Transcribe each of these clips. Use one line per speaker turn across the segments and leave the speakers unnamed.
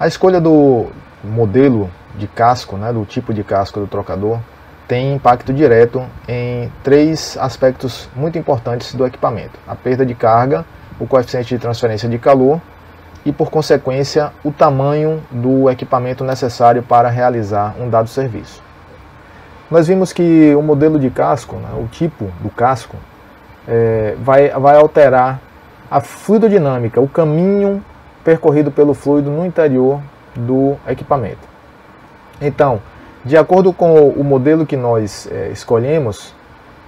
A escolha do modelo de casco, né, do tipo de casco do trocador, tem impacto direto em três aspectos muito importantes do equipamento: a perda de carga, o coeficiente de transferência de calor e, por consequência, o tamanho do equipamento necessário para realizar um dado serviço. Nós vimos que o modelo de casco, né, o tipo do casco, vai alterar a fluidodinâmica, o caminho percorrido pelo fluido no interior do equipamento. Então, de acordo com o modelo que nós escolhemos,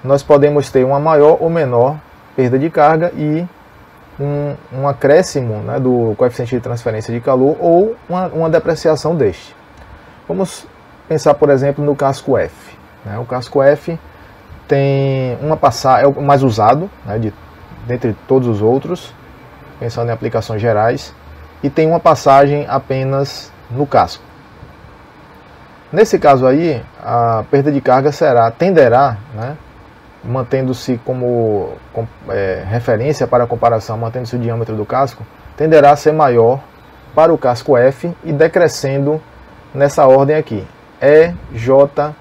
nós podemos ter uma maior ou menor perda de carga e um acréscimo, né, do coeficiente de transferência de calor ou uma depreciação deste. Vamos pensar, por exemplo, no casco F. Né? O casco F tem uma passagem, é o mais usado, né, dentre todos os outros, pensando em aplicações gerais, e tem uma passagem apenas no casco. Nesse caso aí, a perda de carga tenderá, né, mantendo-se como referência para a comparação, mantendo-se o diâmetro do casco, tenderá a ser maior para o casco F e decrescendo nessa ordem aqui: E, J,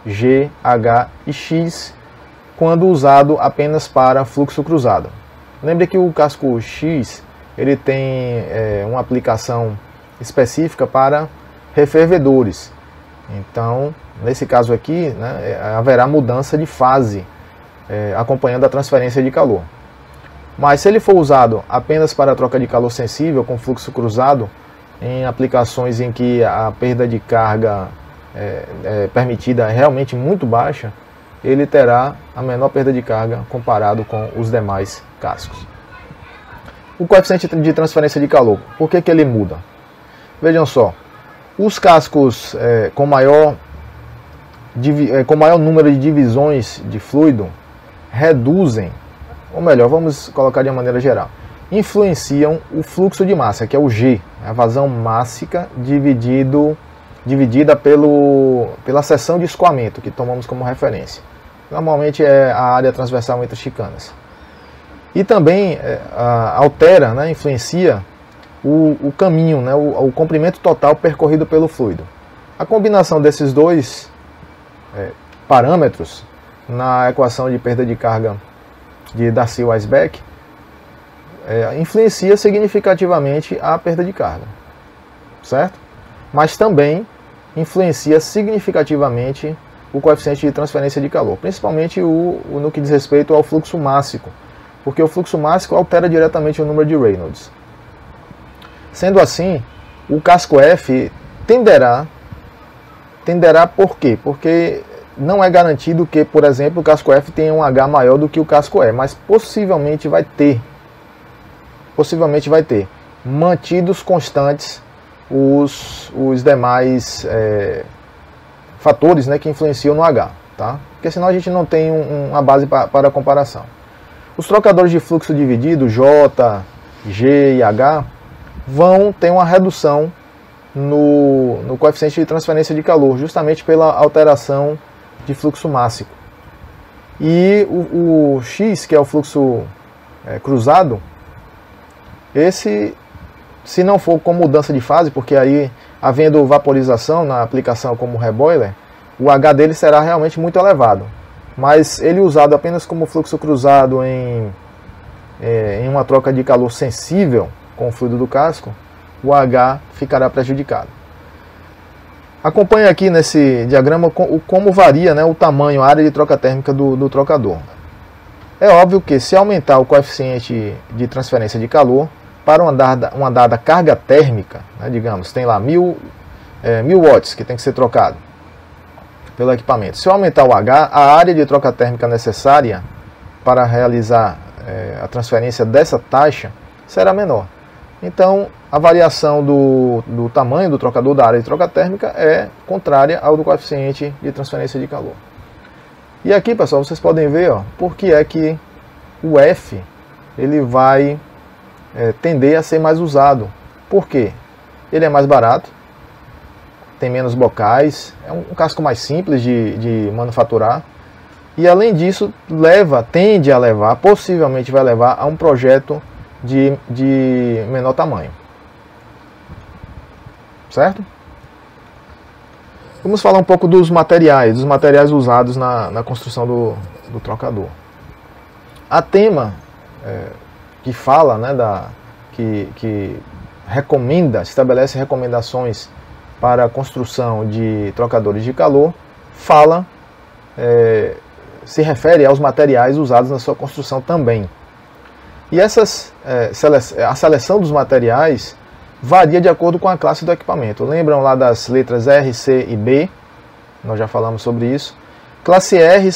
G, H e X, quando usado apenas para fluxo cruzado. Lembre que o casco X ele tem uma aplicação específica para refervedores. Então, nesse caso aqui, né, haverá mudança de fase acompanhando a transferência de calor. Mas se ele for usado apenas para a troca de calor sensível com fluxo cruzado, em aplicações em que a perda de carga permitida é realmente muito baixa, ele terá a menor perda de carga comparado com os demais cascos. O coeficiente de transferência de calor, por que ele muda? Vejam só, os cascos com maior número de divisões de fluido reduzem, ou melhor, vamos colocar de uma maneira geral, influenciam o fluxo de massa, que é o G, a vazão mássica dividida pela seção de escoamento, que tomamos como referência. Normalmente é a área transversal entre chicanas. E também altera, né, influencia o caminho, né, o comprimento total percorrido pelo fluido. A combinação desses dois parâmetros na equação de perda de carga de Darcy-Weisbach influencia significativamente a perda de carga, certo? Mas também influencia significativamente o coeficiente de transferência de calor, principalmente no que diz respeito ao fluxo mássico, porque o fluxo mássico altera diretamente o número de Reynolds. Sendo assim, o casco F tenderá por quê? Porque não é garantido que, por exemplo, o casco F tenha um H maior do que o casco E, mas possivelmente vai ter, mantidos constantes os demais fatores, né, que influenciam no H, tá? Porque senão a gente não tem uma base para comparação. Os trocadores de fluxo dividido, J, G e H, vão ter uma redução no coeficiente de transferência de calor, justamente pela alteração de fluxo mássico. E o X, que é o fluxo cruzado, esse, se não for com mudança de fase, porque aí, havendo vaporização na aplicação como reboiler, o H dele será realmente muito elevado. Mas ele usado apenas como fluxo cruzado em uma troca de calor sensível com o fluido do casco, o H ficará prejudicado. Acompanhe aqui nesse diagrama como varia, né, o tamanho, a área de troca térmica do trocador. É óbvio que se aumentar o coeficiente de transferência de calor para uma dada carga térmica, né, digamos, tem lá 1000 watts que tem que ser trocado pelo equipamento. Se eu aumentar o H, a área de troca térmica necessária para realizar a transferência dessa taxa será menor. Então, a variação do tamanho do trocador da área de troca térmica é contrária ao do coeficiente de transferência de calor. E aqui, pessoal, vocês podem ver por que é que o F ele vai tender a ser mais usado. Por quê? Ele é mais barato, tem menos bocais, é um casco mais simples de manufaturar. E além disso, tende a levar, possivelmente vai levar a um projeto de menor tamanho. certo? Vamos falar um pouco dos materiais usados na construção do trocador. A Tema, que fala, né, que recomenda, estabelece recomendações para a construção de trocadores de calor, se refere aos materiais usados na sua construção também. E a seleção dos materiais varia de acordo com a classe do equipamento. Lembram lá das letras R, C e B? Nós já falamos sobre isso. Classe R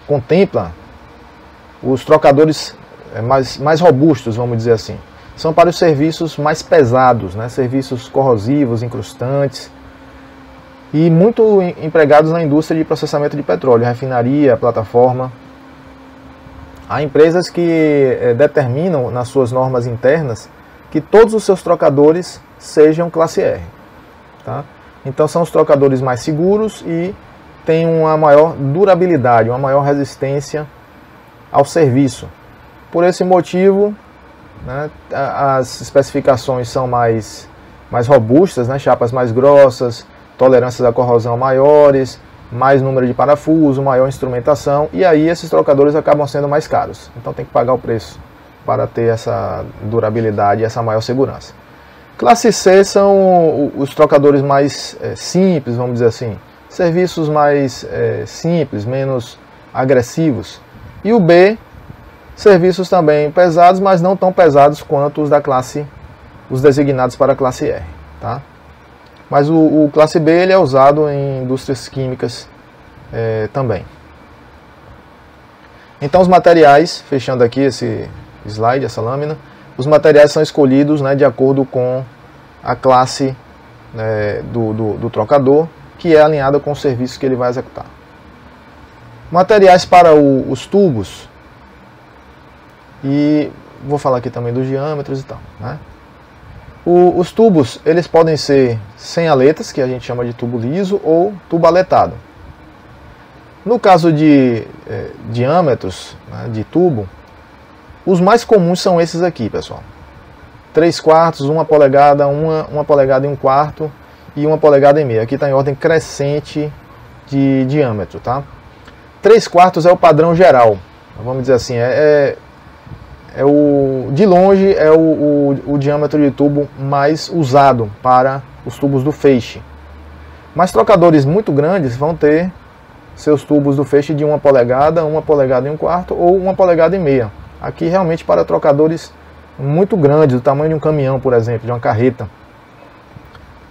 contempla os trocadores mais robustos, vamos dizer assim. São para os serviços mais pesados, né? Serviços corrosivos, incrustantes, e muito empregados na indústria de processamento de petróleo, refinaria, plataforma. Há empresas que determinam nas suas normas internas que todos os seus trocadores sejam classe R. Tá? Então são os trocadores mais seguros e têm uma maior durabilidade, uma maior resistência ao serviço. Por esse motivo, né, as especificações são mais robustas, né, chapas mais grossas, tolerâncias à corrosão maiores, mais número de parafuso, maior instrumentação, e aí esses trocadores acabam sendo mais caros. Então tem que pagar o preço para ter essa durabilidade e essa maior segurança. Classe C são os trocadores mais simples, vamos dizer assim. Serviços mais simples, menos agressivos. E o B, serviços também pesados, mas não tão pesados quanto os designados para a classe R. Tá? Mas o classe B ele é usado em indústrias químicas também. Então os materiais, fechando aqui esse slide, essa lâmina, os materiais são escolhidos, né, de acordo com a classe do trocador, que é alinhada com o serviço que ele vai executar. Materiais para os tubos, e vou falar aqui também dos diâmetros e tal, né? Os tubos, eles podem ser sem aletas, que a gente chama de tubo liso, ou tubo aletado. No caso de diâmetros, né, de tubo, os mais comuns são esses aqui, pessoal. 3/4, 1 polegada, 1 polegada e 1/4 e 1 polegada e meia. Aqui está em ordem crescente de diâmetro, tá? 3/4 é o padrão geral, vamos dizer assim, de longe é o diâmetro de tubo mais usado para os tubos do feixe. Mas trocadores muito grandes vão ter seus tubos do feixe de 1 polegada, 1 polegada e 1/4 ou 1 polegada e meia. Aqui realmente para trocadores muito grandes, do tamanho de um caminhão, por exemplo, de uma carreta.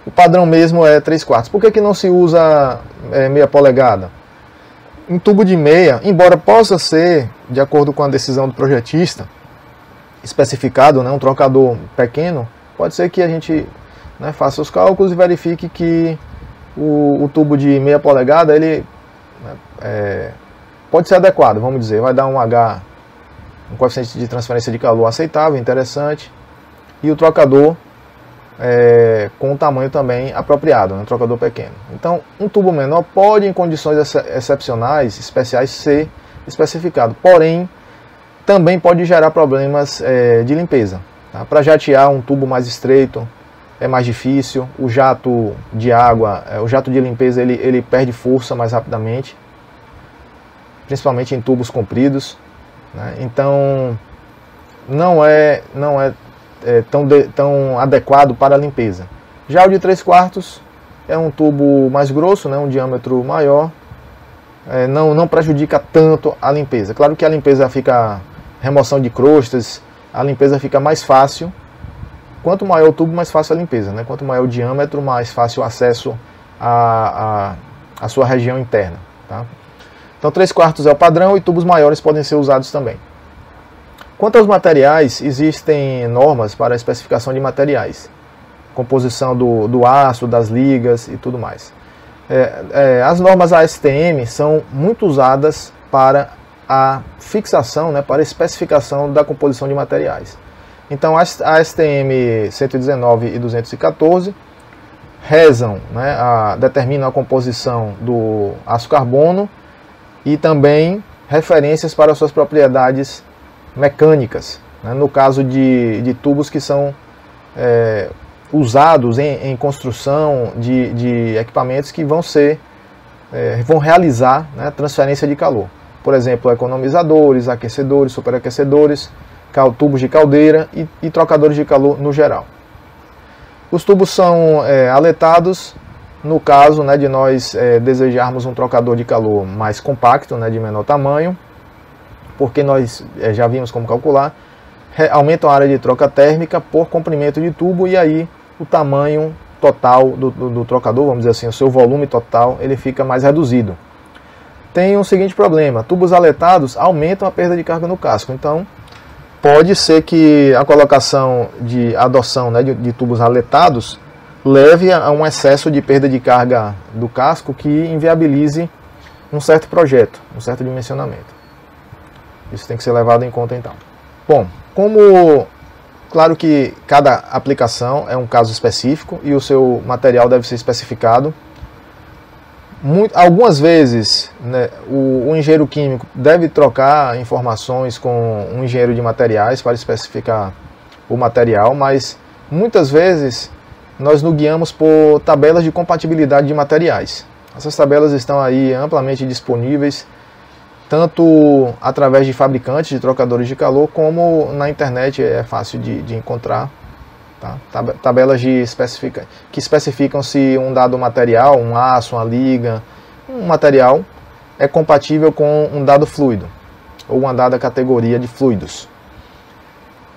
O padrão mesmo é 3/4. Por que não se usa meia polegada? Em tubo de meia, embora possa ser, de acordo com a decisão do projetista, especificado, né, um trocador pequeno, pode ser que a gente, né, faça os cálculos e verifique que o tubo de meia polegada ele pode ser adequado, vamos dizer, vai dar um coeficiente de transferência de calor aceitável, interessante, e o trocador com um tamanho também apropriado, um trocador pequeno. Então, um tubo menor pode, em condições excepcionais, especiais, ser especificado, porém, também pode gerar problemas de limpeza. Tá? Para jatear um tubo mais estreito é mais difícil, o jato de água, o jato de limpeza ele perde força mais rapidamente, principalmente em tubos compridos, né? Então não é tão adequado para a limpeza. Já o de 3/4 é um tubo mais grosso, né? Um diâmetro maior, não prejudica tanto a limpeza. Claro que a limpeza fica, remoção de crostas, a limpeza fica mais fácil. Quanto maior o tubo, mais fácil a limpeza, né? Quanto maior o diâmetro, mais fácil o acesso à sua região interna. Tá? Então 3/4 é o padrão e tubos maiores podem ser usados também. Quanto aos materiais, existem normas para a especificação de materiais. Composição do aço, das ligas e tudo mais. As normas ASTM são muito usadas para a fixação, né, para a especificação da composição de materiais. Então, a ASTM 119 e 214 determinam a composição do aço carbono e também referências para suas propriedades mecânicas, né, no caso de tubos que são usados em construção de equipamentos que vão realizar, né, transferência de calor. Por exemplo, economizadores, aquecedores, superaquecedores, tubos de caldeira e trocadores de calor no geral. Os tubos são aletados no caso, né, de nós desejarmos um trocador de calor mais compacto, né, de menor tamanho, porque nós já vimos como calcular, aumenta a área de troca térmica por comprimento de tubo e aí o tamanho total do trocador, vamos dizer assim, o seu volume total, ele fica mais reduzido. Tem um seguinte problema: tubos aletados aumentam a perda de carga no casco, então pode ser que a colocação de adoção, né, de tubos aletados leve a um excesso de perda de carga do casco que inviabilize um certo projeto, um certo dimensionamento. Isso tem que ser levado em conta então. Bom, claro que cada aplicação é um caso específico e o seu material deve ser especificado. Algumas vezes, né, o engenheiro químico deve trocar informações com um engenheiro de materiais para especificar o material, mas muitas vezes nós nos guiamos por tabelas de compatibilidade de materiais. Essas tabelas estão aí amplamente disponíveis, tanto através de fabricantes de trocadores de calor, como na internet é fácil de encontrar. Tá? Tabelas que especificam se um dado material, um aço, uma liga, um material é compatível com um dado fluido, ou uma dada categoria de fluidos.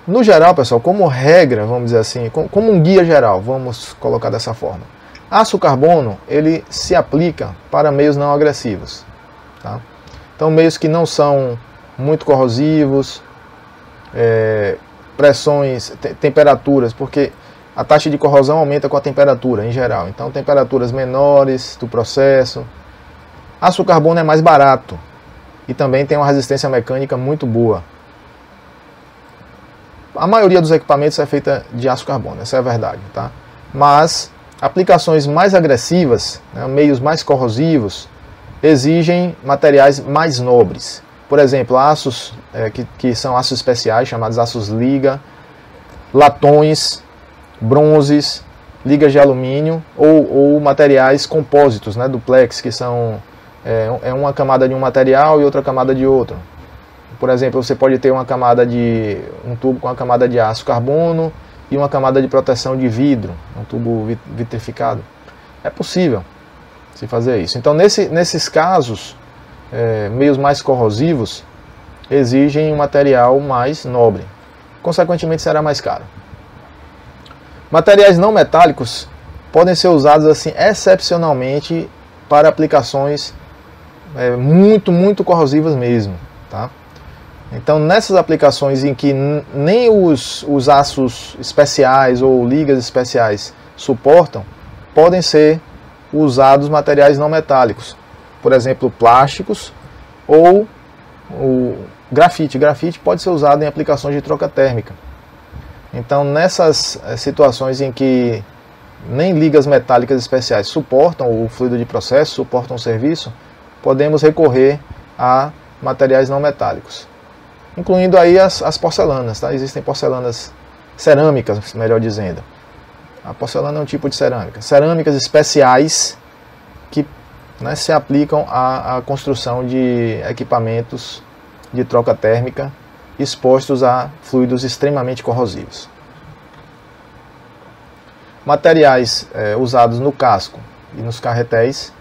No geral, pessoal, como regra, vamos dizer assim, como um guia geral, vamos colocar dessa forma. Aço carbono, ele se aplica para meios não agressivos. Tá? Então, meios que não são muito corrosivos, pressões, temperaturas, porque a taxa de corrosão aumenta com a temperatura em geral. Então, temperaturas menores do processo. Aço carbono é mais barato e também tem uma resistência mecânica muito boa. A maioria dos equipamentos é feita de aço carbono, essa é a verdade, tá? Mas aplicações mais agressivas, né, meios mais corrosivos, exigem materiais mais nobres. Por exemplo, aços que são aços especiais, chamados aços liga, latões, bronzes, ligas de alumínio ou materiais compósitos, né, duplex, que são uma camada de um material e outra camada de outro. Por exemplo, você pode ter um tubo com uma camada de aço carbono e uma camada de proteção de vidro, um tubo vitrificado. É possível se fazer isso. Então, nesses casos, meios mais corrosivos exigem um material mais nobre. Consequentemente, será mais caro. Materiais não metálicos podem ser usados assim excepcionalmente para aplicações muito corrosivas mesmo, tá? Então, nessas aplicações em que nem os aços especiais ou ligas especiais suportam, podem ser usados materiais não metálicos. Por exemplo, plásticos ou o grafite. Grafite pode ser usado em aplicações de troca térmica. Então, nessas situações em que nem ligas metálicas especiais suportam o fluido de processo, suportam o serviço, podemos recorrer a materiais não metálicos, incluindo aí as porcelanas, tá? Existem porcelanas cerâmicas, melhor dizendo. A porcelana é um tipo de cerâmica. Cerâmicas especiais que, né, se aplicam à construção de equipamentos de troca térmica expostos a fluidos extremamente corrosivos. Materiais usados no casco e nos carretéis,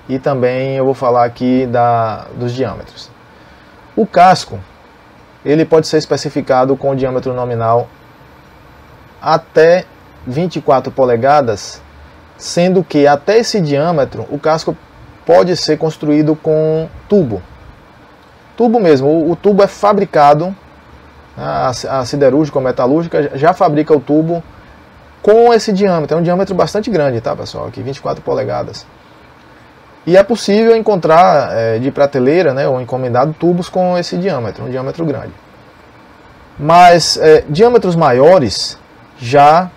e também eu vou falar aqui dos diâmetros. O casco, ele pode ser especificado com o diâmetro nominal até 24 polegadas, sendo que até esse diâmetro o casco pode ser construído com tubo. Tubo mesmo, o tubo é fabricado, a siderúrgica ou metalúrgica já fabrica o tubo com esse diâmetro. É um diâmetro bastante grande, tá, pessoal? Aqui 24 polegadas. E é possível encontrar de prateleira, né, ou encomendado tubos com esse diâmetro, um diâmetro grande. Mas diâmetros maiores já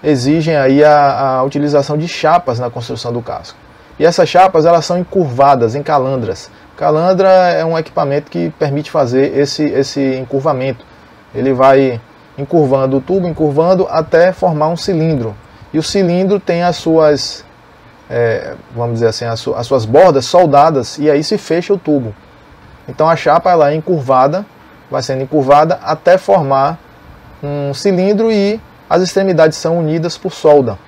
exigem aí a utilização de chapas na construção do casco. E essas chapas, elas são encurvadas em calandras. Calandra é um equipamento que permite fazer esse encurvamento. Ele vai encurvando o tubo, encurvando até formar um cilindro. E o cilindro tem as suas, vamos dizer assim, as suas bordas soldadas, e aí se fecha o tubo. Então a chapa ela é encurvada, vai sendo encurvada até formar um cilindro e as extremidades são unidas por solda.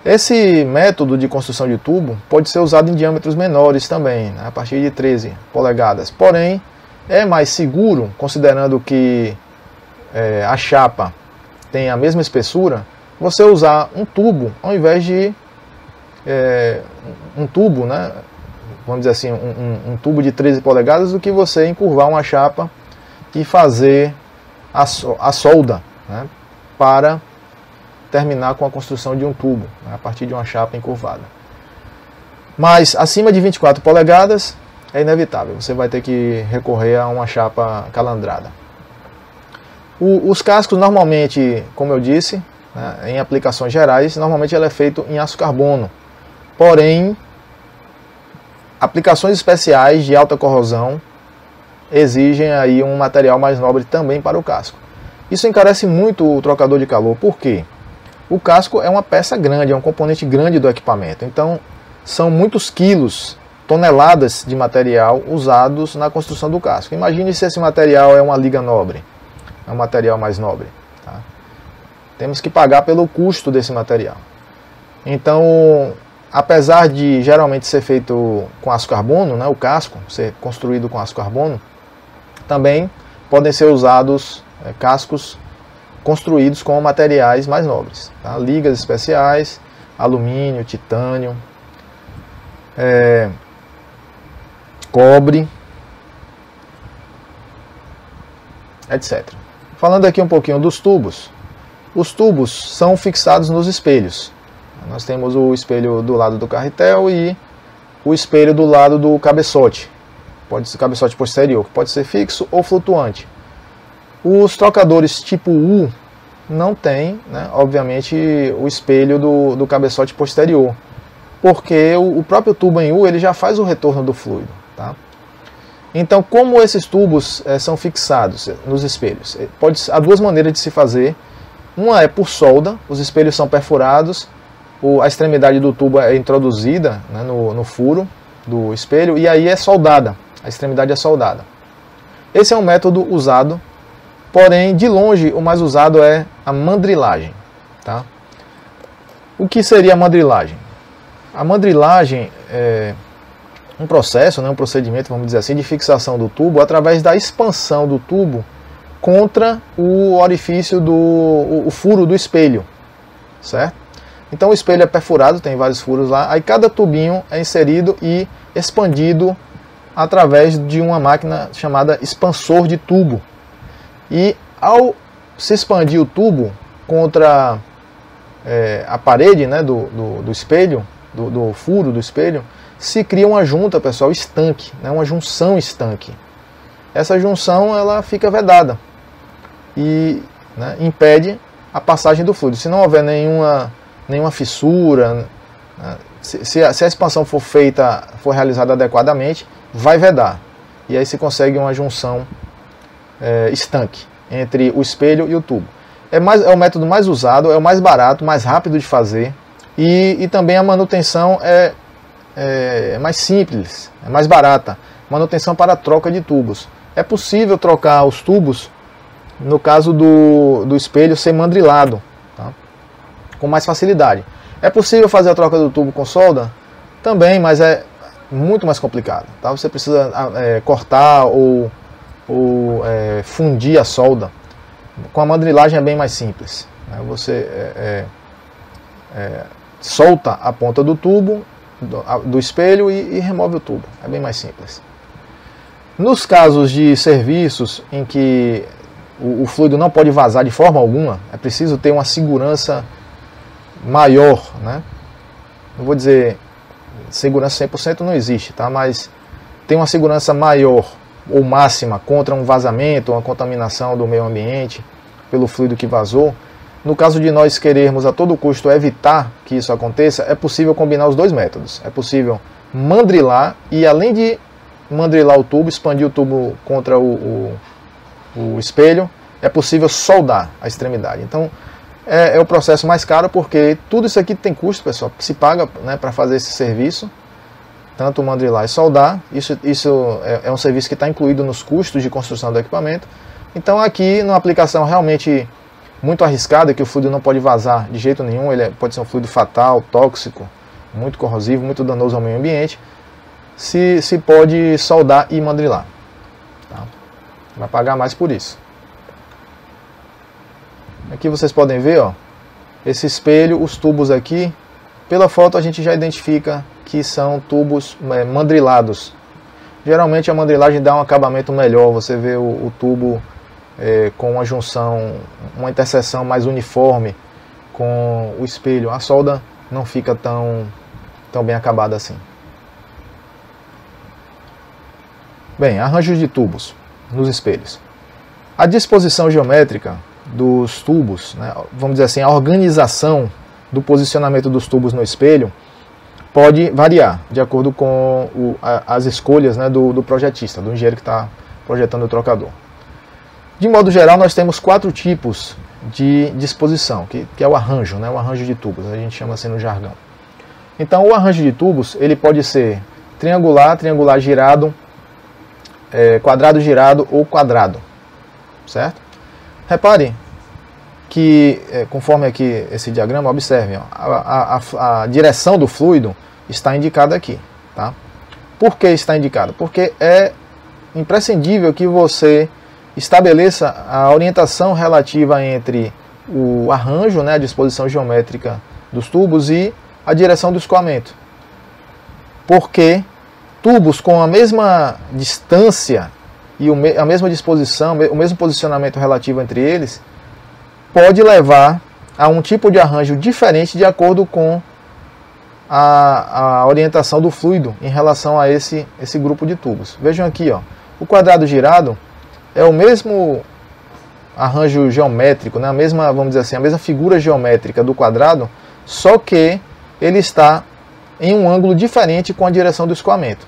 Esse método de construção de tubo pode ser usado em diâmetros menores também, né, a partir de 13 polegadas. Porém, é mais seguro, considerando que a chapa tem a mesma espessura, você usar um tubo ao invés de um tubo, né, vamos dizer assim, um tubo de 13 polegadas, do que você encurvar uma chapa e fazer a solda, né, para terminar com a construção de um tubo, né, a partir de uma chapa encurvada. Mas acima de 24 polegadas é inevitável, você vai ter que recorrer a uma chapa calandrada. Os cascos normalmente, como eu disse, né, em aplicações gerais, normalmente ele é feito em aço carbono. Porém, aplicações especiais de alta corrosão exigem aí um material mais nobre também para o casco. Isso encarece muito o trocador de calor, por quê? O casco é uma peça grande, é um componente grande do equipamento, então são muitos quilos, toneladas de material usados na construção do casco. Imagine se esse material é uma liga nobre, é um material mais nobre. Tá? Temos que pagar pelo custo desse material. Então, apesar de geralmente ser feito com aço carbono, né, o casco ser construído com aço carbono, também podem ser usados cascos construídos com materiais mais nobres, tá? Ligas especiais, alumínio, titânio, cobre, etc. Falando aqui um pouquinho dos tubos, os tubos são fixados nos espelhos. Nós temos o espelho do lado do carretel e o espelho do lado do cabeçote, pode ser cabeçote posterior, que pode ser fixo ou flutuante. Os trocadores tipo U não tem, né, obviamente, o espelho do cabeçote posterior, porque o próprio tubo em U ele já faz o retorno do fluido. Tá? Então, como esses tubos são fixados nos espelhos? Há duas maneiras de se fazer. Uma é por solda, os espelhos são perfurados, a extremidade do tubo é introduzida, né, no furo do espelho, e aí é soldada, a extremidade é soldada. Esse é um método usado. Porém, de longe, o mais usado é a mandrilagem. Tá? O que seria a mandrilagem? A mandrilagem é um processo, né, um procedimento, vamos dizer assim, de fixação do tubo através da expansão do tubo contra o orifício o furo do espelho. Certo? Então o espelho é perfurado, tem vários furos lá, aí cada tubinho é inserido e expandido através de uma máquina chamada expansor de tubo. E ao se expandir o tubo contra a parede, né, do espelho, do furo do espelho, se cria uma junta, pessoal, estanque, né, uma junção estanque. Essa junção ela fica vedada e, né, impede a passagem do fluido. Se não houver nenhuma fissura, né, se a expansão for realizada adequadamente, vai vedar. E aí se consegue uma junção estanque entre o espelho e o tubo. É o método mais usado, é o mais barato, mais rápido de fazer e também a manutenção é mais simples, é mais barata. Manutenção para a troca de tubos. É possível trocar os tubos no caso do espelho ser mandrilado, tá? Com mais facilidade. É possível fazer a troca do tubo com solda? Também, mas é muito mais complicado. Tá? Você precisa cortar ou fundir a solda. Com a mandrilagem é bem mais simples. Né? Você solta a ponta do tubo, do espelho e remove o tubo. É bem mais simples. Nos casos de serviços em que o fluido não pode vazar de forma alguma, é preciso ter uma segurança maior. Né? Não vou dizer segurança 100% não existe, tá? Mas tem uma segurança maior ou máxima contra um vazamento, uma contaminação do meio ambiente pelo fluido que vazou. No caso de nós querermos a todo custo evitar que isso aconteça, é possível combinar os dois métodos. É possível mandrilar e, além de mandrilar o tubo, expandir o tubo contra o espelho, é possível soldar a extremidade. Então é o processo mais caro, porque tudo isso aqui tem custo, pessoal, se paga, né, para fazer esse serviço, tanto mandrilar e soldar. Isso é um serviço que está incluído nos custos de construção do equipamento. Então aqui, numa aplicação realmente muito arriscada, que o fluido não pode vazar de jeito nenhum, ele pode ser um fluido fatal, tóxico, muito corrosivo, muito danoso ao meio ambiente, se pode soldar e mandrilar. Tá? Vai pagar mais por isso. Aqui vocês podem ver, ó, esse espelho, os tubos aqui. Pela foto a gente já identifica que são tubos mandrilados. Geralmente a mandrilagem dá um acabamento melhor, você vê o tubo com uma junção, uma interseção mais uniforme com o espelho. A solda não fica tão bem acabada assim. Bem, arranjos de tubos nos espelhos. A disposição geométrica dos tubos, né, vamos dizer assim, a organização do posicionamento dos tubos no espelho pode variar de acordo com as escolhas, né, do projetista, do engenheiro que está projetando o trocador. De modo geral, nós temos 4 tipos de disposição, que é o arranjo, né, o arranjo de tubos, a gente chama assim no jargão. Então, o arranjo de tubos ele pode ser triangular, triangular girado, quadrado girado ou quadrado, certo? Repare que, conforme aqui esse diagrama, observem, ó, a direção do fluido está indicada aqui. Tá? Por que está indicada? Porque é imprescindível que você estabeleça a orientação relativa entre o arranjo, né, a disposição geométrica dos tubos e a direção do escoamento. Porque tubos com a mesma distância e a mesma disposição, o mesmo posicionamento relativo entre eles, pode levar a um tipo de arranjo diferente de acordo com a orientação do fluido em relação a esse grupo de tubos. Vejam aqui, ó, o quadrado girado é o mesmo arranjo geométrico, né, vamos dizer assim, a mesma figura geométrica do quadrado, só que ele está em um ângulo diferente com a direção do escoamento.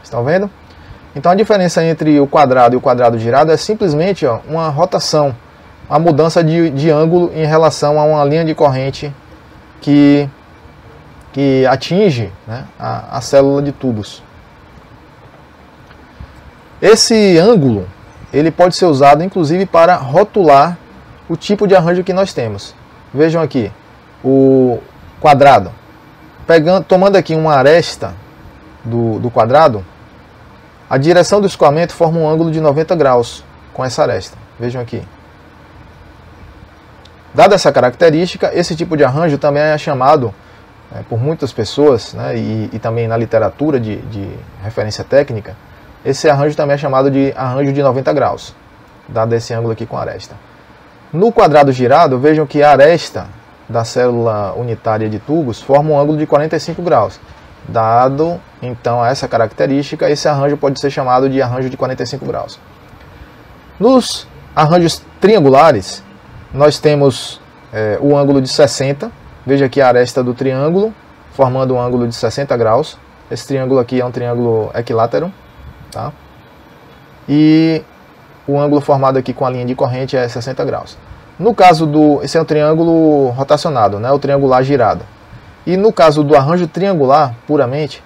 Estão vendo? Então a diferença entre o quadrado e o quadrado girado é simplesmente, ó, uma rotação, uma mudança de ângulo em relação a uma linha de corrente que atinge, né, a célula de tubos. Esse ângulo ele pode ser usado inclusive para rotular o tipo de arranjo que nós temos. Vejam aqui, o quadrado. Tomando aqui uma aresta do quadrado, a direção do escoamento forma um ângulo de 90 graus com essa aresta. Vejam aqui. Dada essa característica, esse tipo de arranjo também é chamado, por muitas pessoas, né, e também na literatura de referência técnica, esse arranjo também é chamado de arranjo de 90 graus, dado esse ângulo aqui com aresta. No quadrado girado, vejam que a aresta da célula unitária de tubos forma um ângulo de 45 graus. Dado, então, essa característica, esse arranjo pode ser chamado de arranjo de 45 graus. Nos arranjos triangulares, nós temos o ângulo de 60. Veja aqui a aresta do triângulo, formando um ângulo de 60 graus. Esse triângulo aqui é um triângulo equilátero. Tá? E o ângulo formado aqui com a linha de corrente é 60 graus. No caso esse é um triângulo rotacionado, né, o triangular girado. E no caso do arranjo triangular, puramente,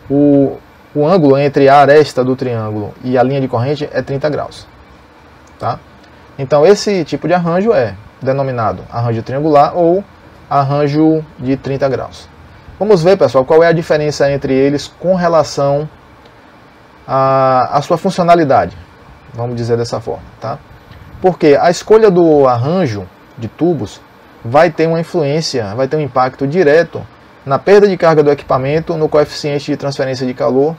o ângulo entre a aresta do triângulo e a linha de corrente é 30 graus. Tá? Então esse tipo de arranjo é denominado arranjo triangular ou arranjo de 30 graus. Vamos ver, pessoal, qual é a diferença entre eles com relação à sua funcionalidade. Vamos dizer dessa forma. Tá? Porque a escolha do arranjo de tubos vai ter uma influência, vai ter um impacto direto na perda de carga do equipamento, no coeficiente de transferência de calor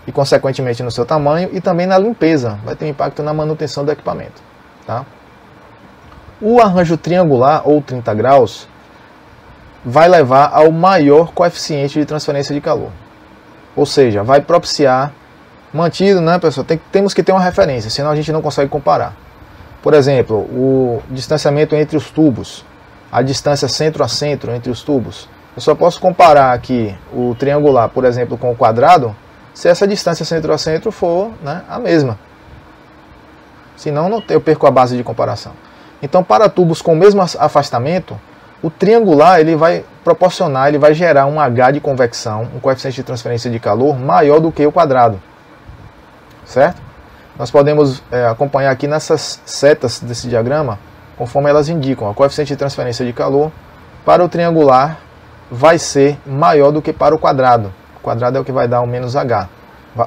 e, consequentemente, no seu tamanho, e também na limpeza, vai ter um impacto na manutenção do equipamento. Tá? O arranjo triangular, ou 30 graus, vai levar ao maior coeficiente de transferência de calor. Ou seja, vai propiciar, mantido, né, pessoal? Temos que ter uma referência, senão a gente não consegue comparar. Por exemplo, o distanciamento entre os tubos, a distância centro a centro entre os tubos. Eu só posso comparar aqui o triangular, por exemplo, com o quadrado, se essa distância centro a centro for, né, a mesma. senão eu perco a base de comparação. Então, para tubos com o mesmo afastamento, o triangular ele vai proporcionar, ele vai gerar um H de convecção, um coeficiente de transferência de calor maior do que o quadrado, certo? Nós podemos acompanhar aqui nessas setas desse diagrama, conforme elas indicam, o coeficiente de transferência de calor para o triangular vai ser maior do que para o quadrado. O quadrado é o que vai dar o menos H,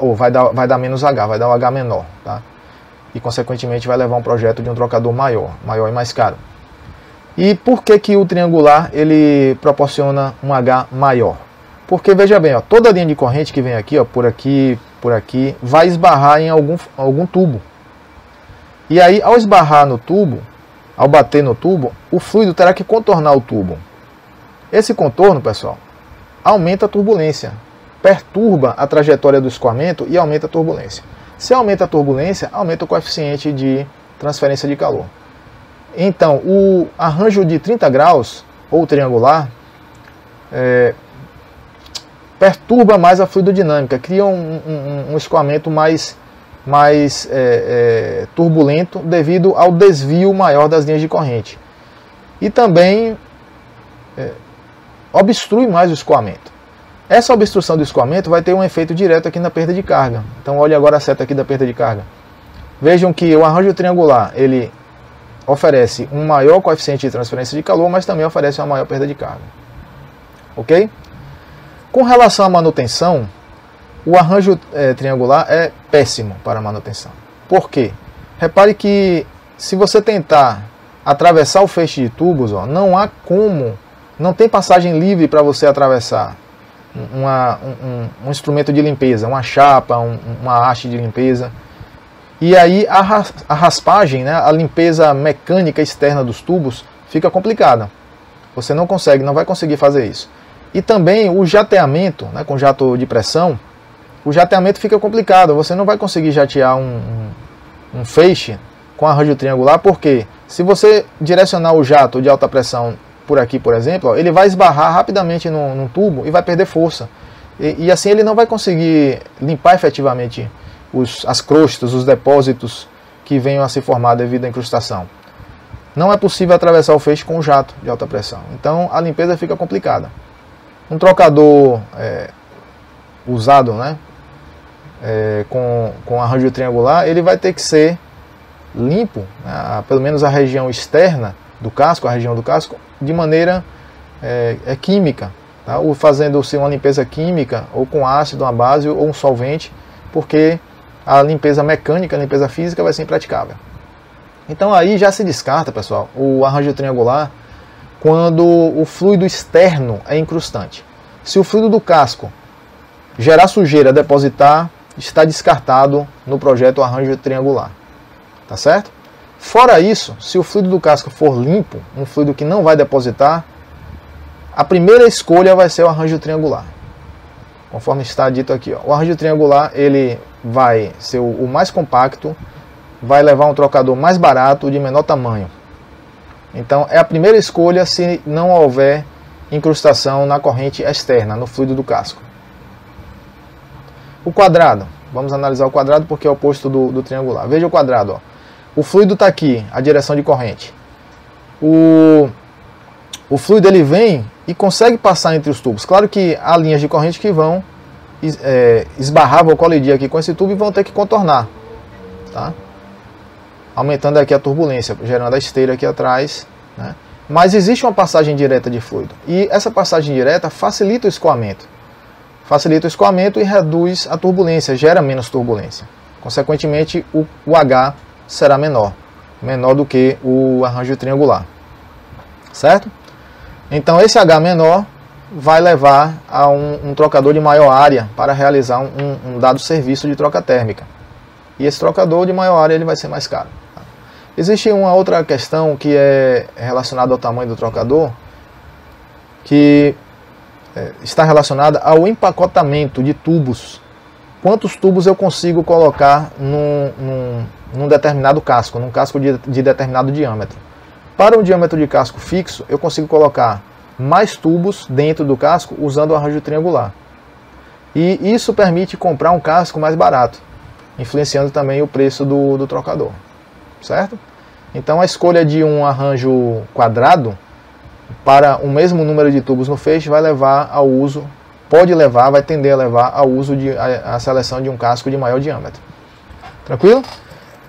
ou vai dar menos H, vai dar o H menor, tá? E consequentemente vai levar um projeto de um trocador maior e mais caro. E por que que o triangular ele proporciona um H maior? Porque veja bem, ó, toda linha de corrente que vem aqui, ó, por aqui, vai esbarrar em algum tubo. E aí, ao esbarrar no tubo, ao bater no tubo, o fluido terá que contornar o tubo. Esse contorno, pessoal, aumenta a turbulência, perturba a trajetória do escoamento e aumenta a turbulência. Se aumenta a turbulência, aumenta o coeficiente de transferência de calor. Então, o arranjo de 30 graus, ou triangular, perturba mais a fluidodinâmica, cria um escoamento mais turbulento devido ao desvio maior das linhas de corrente. E também obstrui mais o escoamento. Essa obstrução do escoamento vai ter um efeito direto aqui na perda de carga. Então olhe agora a seta aqui da perda de carga. Vejam que o arranjo triangular ele oferece um maior coeficiente de transferência de calor, mas também oferece uma maior perda de carga. Ok? Com relação à manutenção, o arranjo triangular é péssimo para a manutenção. Por quê? Repare que se você tentar atravessar o feixe de tubos, ó, não tem passagem livre para você atravessar um instrumento de limpeza, uma chapa, uma haste de limpeza. E aí a raspagem, né, a limpeza mecânica externa dos tubos fica complicada. Você não vai conseguir fazer isso. E também o jateamento, né, com jato de pressão, o jateamento fica complicado. Você não vai conseguir jatear um feixe com arranjo triangular, porque se você direcionar o jato de alta pressão por aqui, por exemplo, ó, ele vai esbarrar rapidamente num tubo e vai perder força. E assim ele não vai conseguir limpar efetivamente as crostas, os depósitos que venham a se formar devido à incrustação. Não é possível atravessar o feixe com o jato de alta pressão. Então a limpeza fica complicada. Um trocador usado, né, com arranjo triangular, ele vai ter que ser limpo, né, pelo menos a região externa do casco, a região do casco, de maneira química, tá? Ou fazendo-se uma limpeza química, ou com ácido, uma base, ou um solvente, porque a limpeza mecânica, a limpeza física vai ser impraticável. Então aí já se descarta, pessoal, o arranjo triangular quando o fluido externo é incrustante. Se o fluido do casco gerar sujeira, depositar, está descartado no projeto arranjo triangular. Tá certo? Fora isso, se o fluido do casco for limpo, um fluido que não vai depositar, a primeira escolha vai ser o arranjo triangular. Conforme está dito aqui, ó. O arranjo triangular ele vai ser o mais compacto, vai levar um trocador mais barato, de menor tamanho. Então é a primeira escolha se não houver incrustação na corrente externa, no fluido do casco. O quadrado. Vamos analisar o quadrado porque é o oposto do triangular. Veja o quadrado, ó. O fluido está aqui, a direção de corrente. O fluido ele vem e consegue passar entre os tubos. Claro que há linhas de corrente que vão esbarrar, vão colidir aqui com esse tubo e vão ter que contornar, tá? Aumentando aqui a turbulência, gerando a esteira aqui atrás, né? Mas existe uma passagem direta de fluido. E essa passagem direta facilita o escoamento. Facilita o escoamento e reduz a turbulência, gera menos turbulência. Consequentemente, o H será menor do que o arranjo triangular, certo? Então esse H menor vai levar a um trocador de maior área para realizar um dado serviço de troca térmica. E esse trocador de maior área ele vai ser mais caro. Tá? Existe uma outra questão que é relacionada ao tamanho do trocador, que está relacionada ao empacotamento de tubos. Quantos tubos eu consigo colocar num determinado casco, num casco de determinado diâmetro. Para um diâmetro de casco fixo, eu consigo colocar mais tubos dentro do casco usando o arranjo triangular. E isso permite comprar um casco mais barato, influenciando também o preço do trocador. certo? Então a escolha de um arranjo quadrado para o mesmo número de tubos no feixe vai levar ao uso, vai tender a levar ao uso de a seleção de um casco de maior diâmetro. Tranquilo?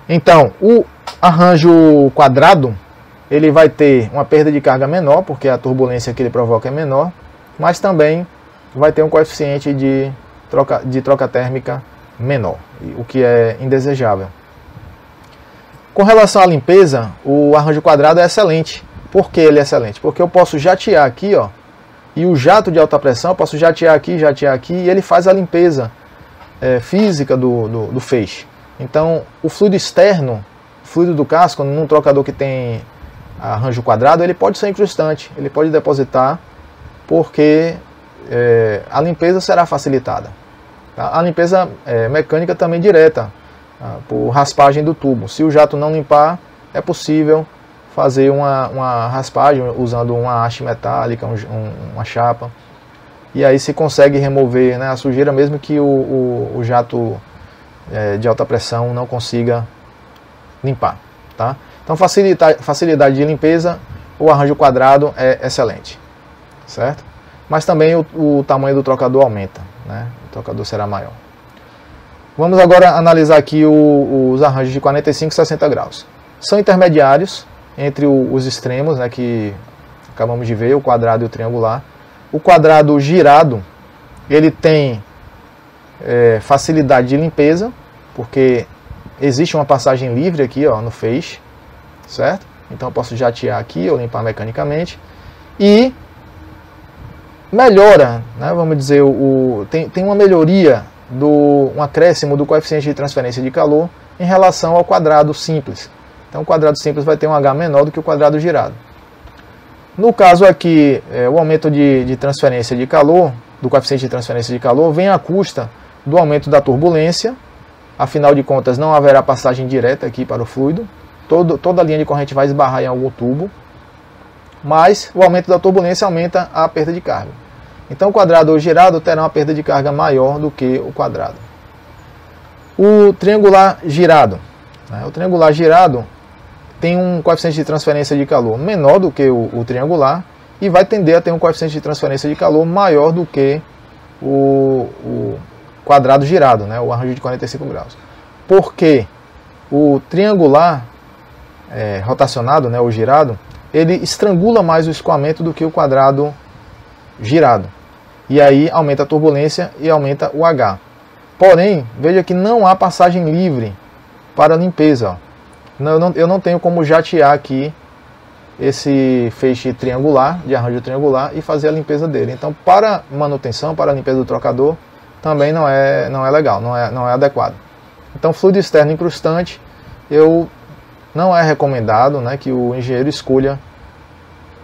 Então, o arranjo quadrado, ele vai ter uma perda de carga menor, porque a turbulência que ele provoca é menor, mas também vai ter um coeficiente de troca térmica menor, o que é indesejável. Com relação à limpeza, o arranjo quadrado é excelente. Por que ele é excelente? Porque eu posso jatear aqui, ó, e o jato de alta pressão, eu posso jatear aqui, e ele faz a limpeza física do feixe. Então, o fluido externo, o fluido do casco, num trocador que tem arranjo quadrado, ele pode ser incrustante, ele pode depositar, porque a limpeza será facilitada. Tá? A limpeza mecânica também direta, por raspagem do tubo. Se o jato não limpar, é possível fazer uma raspagem usando uma haste metálica, uma chapa. E aí se consegue remover, né, a sujeira, mesmo que o jato de alta pressão não consiga limpar. Tá? Então facilidade de limpeza, o arranjo quadrado é excelente. Certo? Mas também o tamanho do trocador aumenta, né? O trocador será maior. Vamos agora analisar aqui os arranjos de 45 e 60 graus. São intermediários entre os extremos, né, que acabamos de ver, o quadrado e o triangular. O quadrado girado, ele tem facilidade de limpeza, porque existe uma passagem livre aqui, ó, no feixe, certo? Então eu posso jatear aqui ou limpar mecanicamente. E melhora, né, vamos dizer, tem uma melhoria, um acréscimo do coeficiente de transferência de calor em relação ao quadrado simples. Então o quadrado simples vai ter um H menor do que o quadrado girado. No caso aqui, o aumento de transferência de calor, do coeficiente de transferência de calor, vem à custa do aumento da turbulência. Afinal de contas, não haverá passagem direta aqui para o fluido. Toda a linha de corrente vai esbarrar em algum tubo. Mas o aumento da turbulência aumenta a perda de carga. Então o quadrado girado terá uma perda de carga maior do que o quadrado. O triangular girado. O triangular girado tem um coeficiente de transferência de calor menor do que o triangular e vai tender a ter um coeficiente de transferência de calor maior do que o quadrado girado, né, o arranjo de 45 graus. Porque o triangular rotacionado, né, o girado, ele estrangula mais o escoamento do que o quadrado girado. E aí aumenta a turbulência e aumenta o H. Porém, veja que não há passagem livre para limpeza. Ó. Eu não tenho como jatear aqui esse feixe triangular, de arranjo triangular, e fazer a limpeza dele. Então, para manutenção, para a limpeza do trocador, também não é legal, não é adequado. Então, fluido externo incrustante, não é recomendado, né, que o engenheiro escolha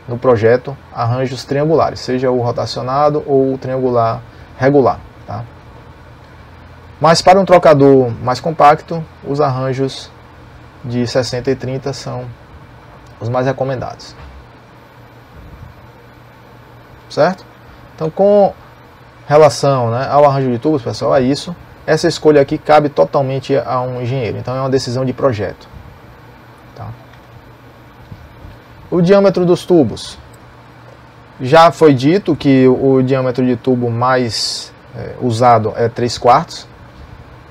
no projeto arranjos triangulares, seja o rotacionado ou o triangular regular. Tá? Mas para um trocador mais compacto, os arranjos de 60 e 30 são os mais recomendados. Certo? Então, com relação, né, ao arranjo de tubos, pessoal, é isso. Essa escolha aqui cabe totalmente a um engenheiro, então é uma decisão de projeto. Tá? O diâmetro dos tubos. Já foi dito que o diâmetro de tubo mais usado é 3/4.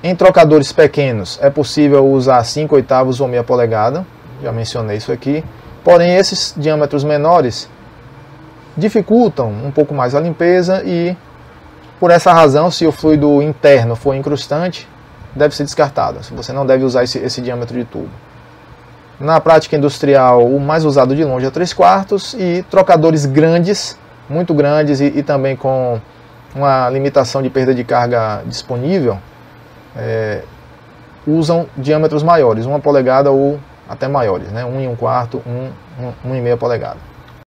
Em trocadores pequenos é possível usar 5/8 ou meia polegada. Já mencionei isso aqui. Porém, esses diâmetros menores dificultam um pouco mais a limpeza e, por essa razão, se o fluido interno for incrustante, deve ser descartado. Você não deve usar esse diâmetro de tubo. Na prática industrial, o mais usado de longe é 3/4 e trocadores grandes, muito grandes e também com uma limitação de perda de carga disponível, usam diâmetros maiores, 1 polegada ou até maiores, né? 1 1/4, 1 1/2 polegada.